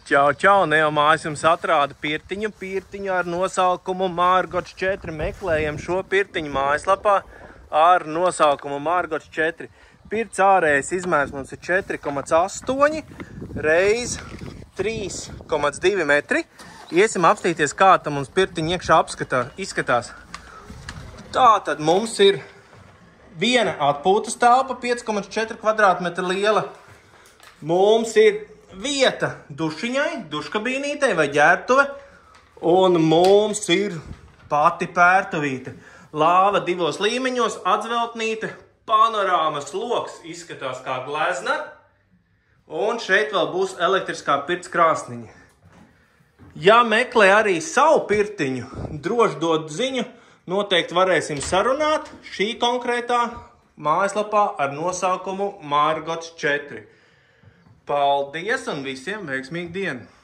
Čau, Neo mājas jums atrāda pirtiņu ar nosaukumu Margots 4. Meklējam šo pirtiņu mājaslapā ar nosaukumu Margots 4. Pirts ārējais izmērs mums ir 4,8 reiz 3,2 metri. Iesim apstīties, kā tam mums pirtiņa iekšā izskatās. Tātad mums ir viena atpūtas telpa, 5,4 kvadrātmetri liela. Mums ir vieta dušiņai, duškabīnītei vai ģērbtuve, un mums ir pati pērtuvīte. Lāva 2 līmeņos, atzveltnīte, panorāmas loks izskatās kā glezna, un šeit vēl būs elektriskā pirts krāsniņa. Ja meklē arī savu pirtiņu, droši dod ziņu, noteikti varēsim sarunāt šī konkrētā mājaslapā ar nosaukumu Margots 4. Paldies un visiem veiksmīgu dienu!